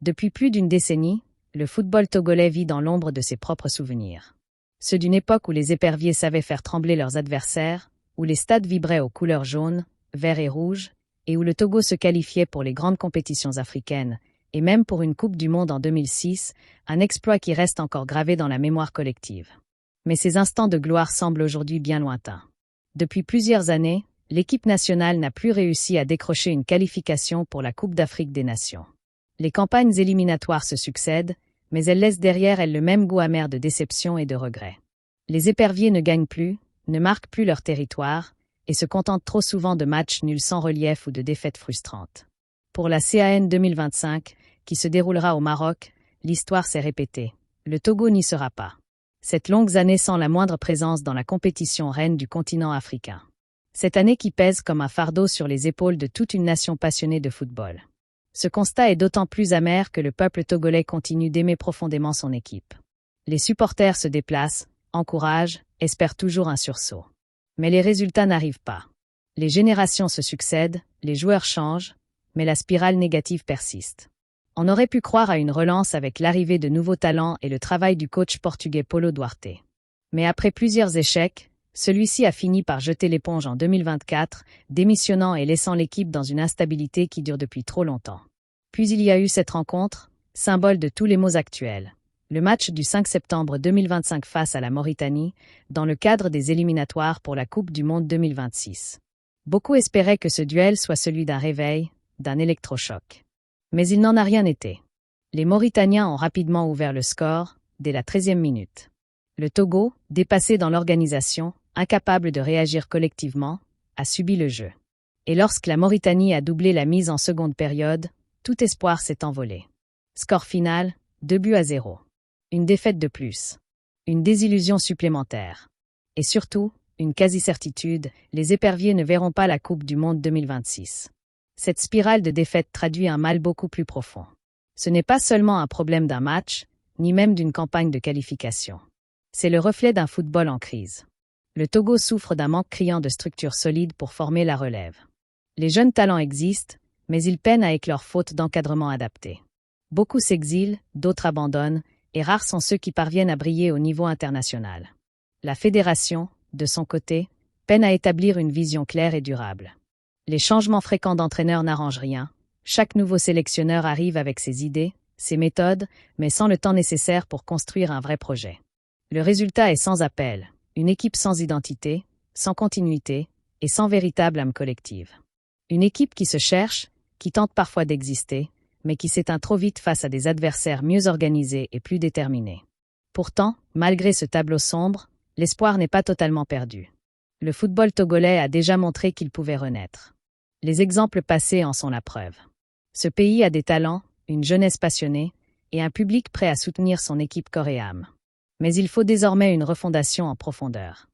Depuis plus d'une décennie, le football togolais vit dans l'ombre de ses propres souvenirs. Ceux d'une époque où les éperviers savaient faire trembler leurs adversaires, où les stades vibraient aux couleurs jaune, vert et rouge, et où le Togo se qualifiait pour les grandes compétitions africaines, et même pour une Coupe du Monde en 2006, un exploit qui reste encore gravé dans la mémoire collective. Mais ces instants de gloire semblent aujourd'hui bien lointains. Depuis plusieurs années, l'équipe nationale n'a plus réussi à décrocher une qualification pour la Coupe d'Afrique des Nations. Les campagnes éliminatoires se succèdent, mais elles laissent derrière elles le même goût amer de déception et de regret. Les éperviers ne gagnent plus, ne marquent plus leur territoire, et se contentent trop souvent de matchs nuls sans relief ou de défaites frustrantes. Pour la CAN 2025, qui se déroulera au Maroc, l'histoire s'est répétée. Le Togo n'y sera pas. Cette longue année sans la moindre présence dans la compétition reine du continent africain. Cette année qui pèse comme un fardeau sur les épaules de toute une nation passionnée de football. Ce constat est d'autant plus amer que le peuple togolais continue d'aimer profondément son équipe. Les supporters se déplacent, encouragent, espèrent toujours un sursaut. Mais les résultats n'arrivent pas. Les générations se succèdent, les joueurs changent, mais la spirale négative persiste. On aurait pu croire à une relance avec l'arrivée de nouveaux talents et le travail du coach portugais Paulo Duarte. Mais après plusieurs échecs, celui-ci a fini par jeter l'éponge en 2024, démissionnant et laissant l'équipe dans une instabilité qui dure depuis trop longtemps. Puis il y a eu cette rencontre, symbole de tous les maux actuels. Le match du 5 septembre 2025 face à la Mauritanie, dans le cadre des éliminatoires pour la Coupe du Monde 2026. Beaucoup espéraient que ce duel soit celui d'un réveil, d'un électrochoc. Mais il n'en a rien été. Les Mauritaniens ont rapidement ouvert le score, dès la 13e minute. Le Togo, dépassé dans l'organisation, incapable de réagir collectivement, a subi le jeu. Et lorsque la Mauritanie a doublé la mise en seconde période, tout espoir s'est envolé. Score final, 2-0. Une défaite de plus. Une désillusion supplémentaire. Et surtout, une quasi-certitude, les éperviers ne verront pas la Coupe du Monde 2026. Cette spirale de défaites traduit un mal beaucoup plus profond. Ce n'est pas seulement un problème d'un match, ni même d'une campagne de qualification. C'est le reflet d'un football en crise. Le Togo souffre d'un manque criant de structures solides pour former la relève. Les jeunes talents existent, mais ils peinent avec leur faute d'encadrement adapté. Beaucoup s'exilent, d'autres abandonnent, et rares sont ceux qui parviennent à briller au niveau international. La fédération, de son côté, peine à établir une vision claire et durable. Les changements fréquents d'entraîneurs n'arrangent rien. Chaque nouveau sélectionneur arrive avec ses idées, ses méthodes, mais sans le temps nécessaire pour construire un vrai projet. Le résultat est sans appel, une équipe sans identité, sans continuité, et sans véritable âme collective. Une équipe qui se cherche, qui tente parfois d'exister, mais qui s'éteint trop vite face à des adversaires mieux organisés et plus déterminés. Pourtant, malgré ce tableau sombre, l'espoir n'est pas totalement perdu. Le football togolais a déjà montré qu'il pouvait renaître. Les exemples passés en sont la preuve. Ce pays a des talents, une jeunesse passionnée, et un public prêt à soutenir son équipe corps et âme. Mais il faut désormais une refondation en profondeur.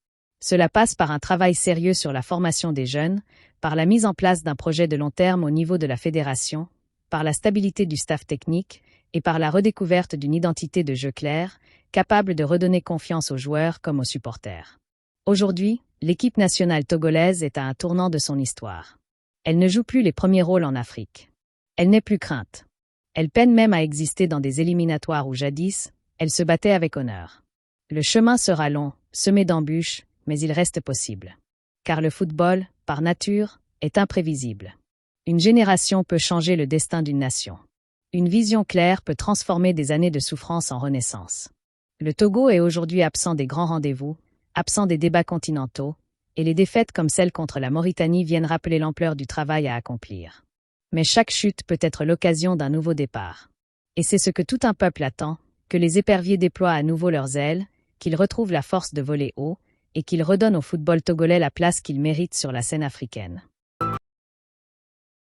Cela passe par un travail sérieux sur la formation des jeunes, par la mise en place d'un projet de long terme au niveau de la fédération, par la stabilité du staff technique et par la redécouverte d'une identité de jeu claire, capable de redonner confiance aux joueurs comme aux supporters. Aujourd'hui, l'équipe nationale togolaise est à un tournant de son histoire. Elle ne joue plus les premiers rôles en Afrique. Elle n'est plus crainte. Elle peine même à exister dans des éliminatoires où jadis, elle se battait avec honneur. Le chemin sera long, semé d'embûches, mais il reste possible. Car le football, par nature, est imprévisible. Une génération peut changer le destin d'une nation. Une vision claire peut transformer des années de souffrance en renaissance. Le Togo est aujourd'hui absent des grands rendez-vous, absent des débats continentaux, et les défaites comme celle contre la Mauritanie viennent rappeler l'ampleur du travail à accomplir. Mais chaque chute peut être l'occasion d'un nouveau départ. Et c'est ce que tout un peuple attend, que les éperviers déploient à nouveau leurs ailes, qu'ils retrouvent la force de voler haut, et qu'ils redonnent au football togolais la place qu'il mérite sur la scène africaine.